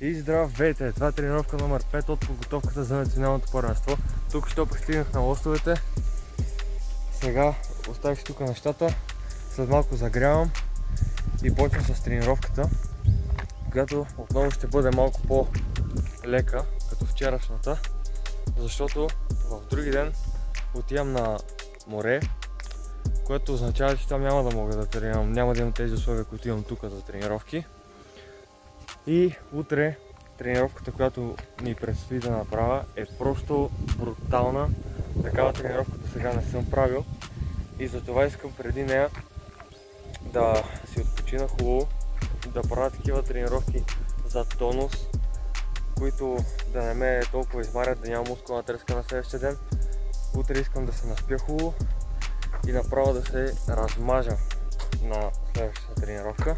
И здравейте! Това е тренировка номер 5 от подготовката за националното първенство. Тук ще пристигнах на лостовете. Сега оставих тук нещата. След малко загрявам и почвам с тренировката, която отново ще бъде малко по-лека, като вчерашната, защото в други ден отивам на море, което означава, че там няма да мога да тренирам, няма да имам тези условия, които имам тук за тренировки. И утре тренировката, която ми предстои да направя, е просто брутална. Такава тренировка до сега не съм правил и затова искам преди нея да си отпочина хубаво, да правя такива тренировки за тонус, които да не ме толкова измарят, да няма мускулна треска на следващия ден. Утре искам да се наспя хубаво и направо да се размажа на следващата тренировка.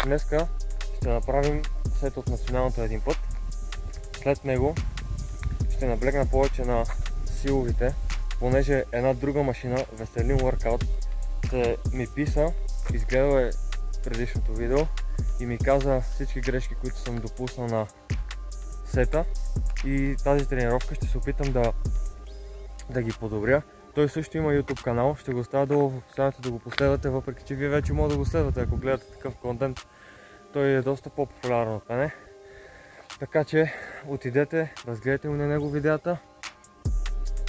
Днеска ще направим сет от националното един път. След него ще наблегна повече на силовите, понеже една друга машина, Veselin Workout, ми писа, изгледал е предишното видео и ми каза всички грешки, които съм допуснал на сета, и тази тренировка ще се опитам да ги подобря. Той също има YouTube канал, ще го оставя долу в описанието да го последвате, въпреки че вие вече може да го следвате, ако гледате такъв контент. Той е доста по-популярен от мене. Така че отидете, разгледайте му на него видеята.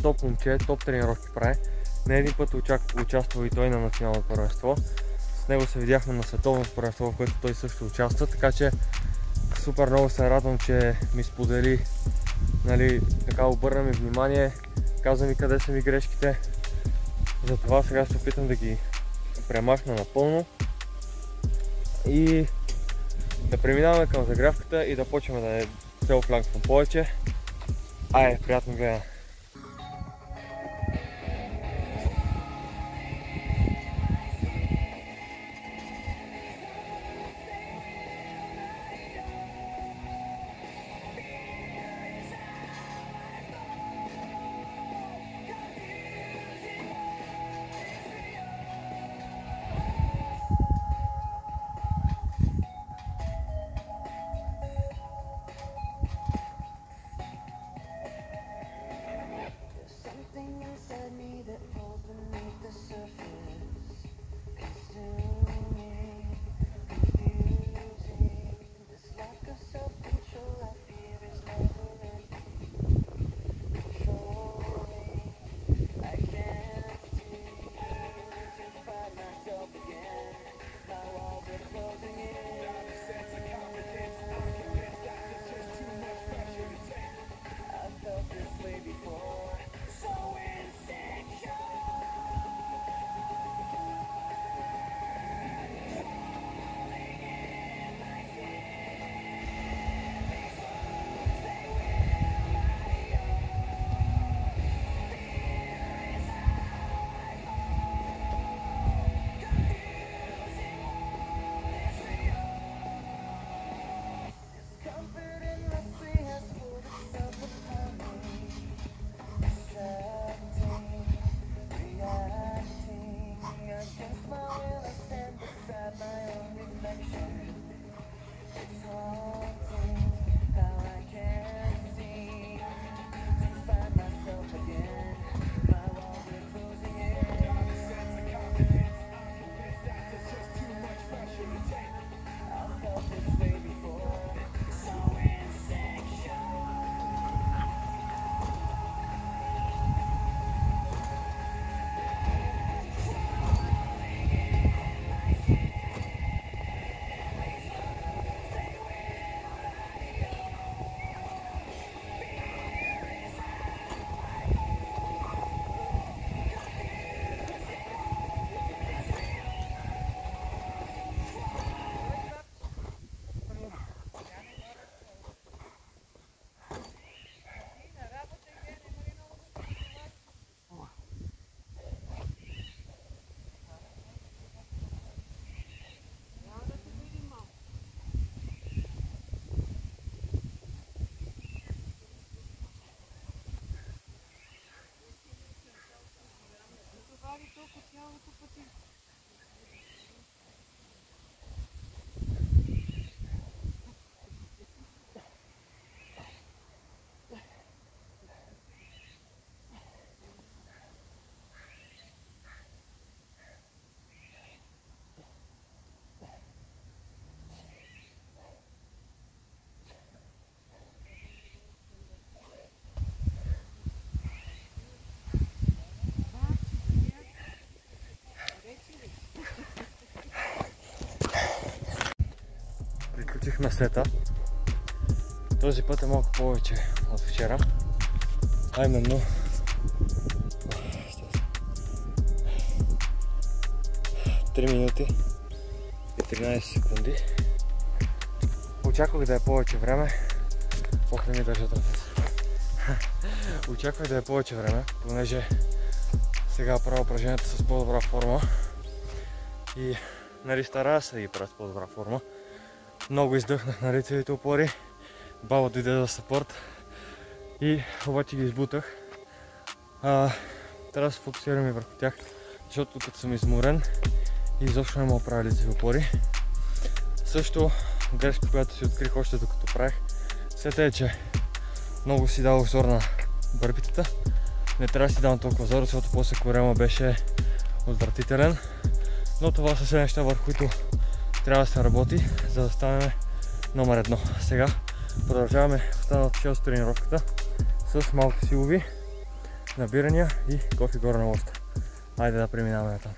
Топ момче, топ тренировки прави. Не един път участва и той на национално първенство. С него се видяхме на световното първенство, в което той също участва. Така че супер много се радвам, че ми сподели, така обърна ми внимание, каза ми къде са ми грешките. Затова сега се опитам да ги премахна напълно и да преминаваме към загрявката и да почваме да не се оплянквам повече. Айде, приятно гледане! свихме сета. Този път е малко повече от вчера. А именно 3 минути и 13 секунди. Очаквах да е повече време. Ох, не ми държат ръцете. Очаквах да е повече време, понеже сега правя упражненията с по-добра форма. И нали старая се да ги правя с по-добра форма. Много издъхнах на лицевите опори. Баба дойде за съпорт. И обаче ги избутах. Трябва да се фокусирам и върху тях, защото като съм изморен и изобщо не мога да правя лицеви опори. Също грешка, която си открих още докато правих, след е, че много си дадох зор на бърбитата. Не трябва да си давам толкова зор, защото после корема беше отвратителен. Но това са все неща, върху които трябва да се работи, за да станем номер едно. Сега продължаваме останалата част от тренировката с малко силови набирания и кофи горе на лоста. Айде да преминаваме натам.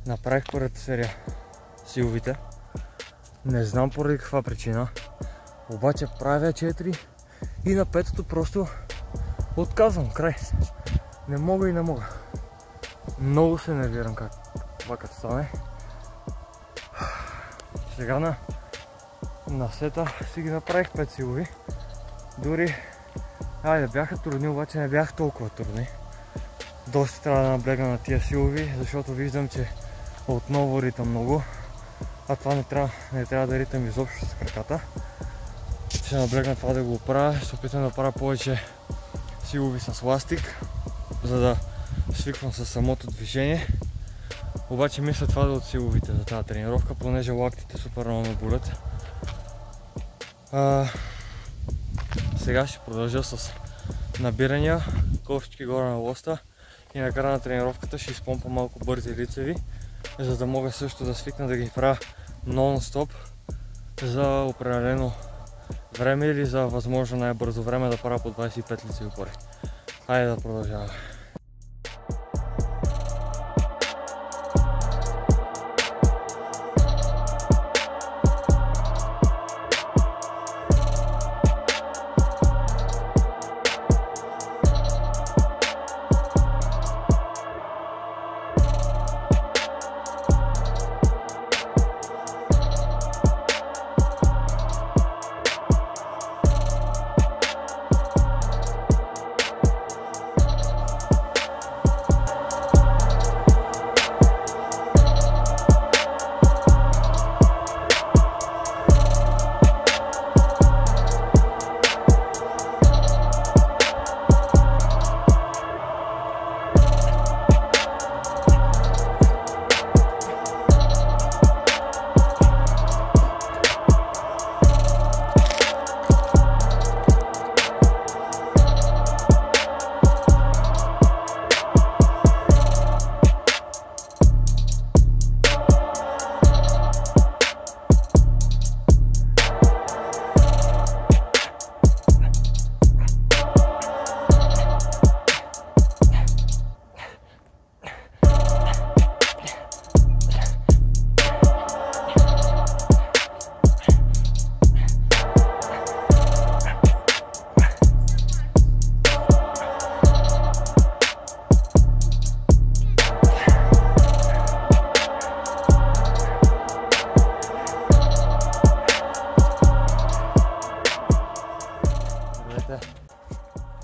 Направих първата серия силовите. Не знам поради каква причина. Обаче правя 4 и на петото просто отказвам. Край. Не мога и не мога. Много се нервирам това като стане. Сега на сета си ги направих 5 силови. Дори бяха трудни, обаче не бяха толкова трудни. Доста трябва да наблегна на тия силови, защото виждам, че отново ритам много. А това не трябва да ритам изобщо с краката. Ще наблегна това да го правя. Ще опитам да правя повече силови с ластик, за да свиквам с самото движение. Обаче мисля това да от силовите за тази тренировка, понеже лактите супер много ме болят. Сега ще продължа с набирания, кофички горе на лоста и на края на тренировката ще изпомпам малко бързи лицеви, за да мога също да свикна да ги правя нон-стоп за определено време или за възможно най-бързо време да правя по 25 лицеви опори. Хайде да продължаваме.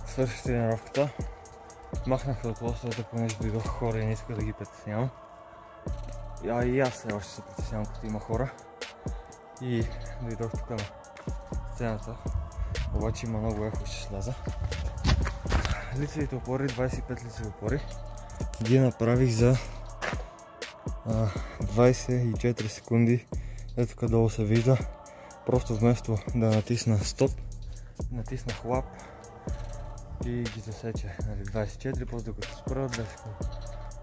Свърших тренировката. Махнах от лостовете, понеже дойдох хора и не иска да ги притеснявам. И аз все още се притеснявам, като има хора. И дойдох тук на сцената. Обаче има много ехо, ще сляза. Лицевите опори, 25 лицеви опори. Ги направих за 24 секунди. Ето тук долу се вижда. Просто вместо да натисна стоп, натиснах лап и ги засече. 24, после докато спра 2 секунди.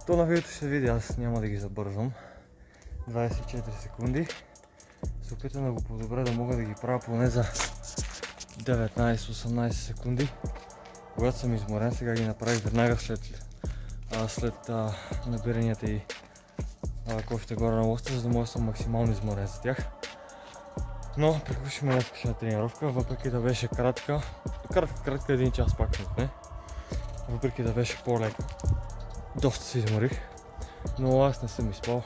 То на видеото ще се види, аз няма да ги забързвам. 24 секунди. Се опитам да го подобря, да мога да ги правя поне за 19-18 секунди. Когато съм изморен, сега ги направих веднага след набиранията и кофите горе на лоста, за да мога да съм максимално изморен за тях. Но приключихме днескашна тренировка, въпреки да беше кратка 1 час пак не. Въпреки да беше по-лека. Доста се изморих, но аз не съм изпал.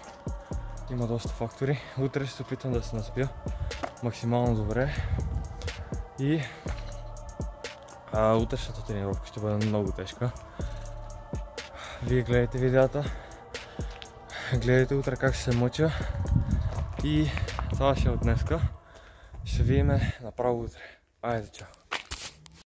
Има доста фактори. Утре ще се опитам да се наспя максимално добре. И утрешната тренировка ще бъде много тежка. Вие гледайте видеята. Гледайте утре как ще се мъча. И това ще е от днеска. Ще видим направо утре. Айде, чао!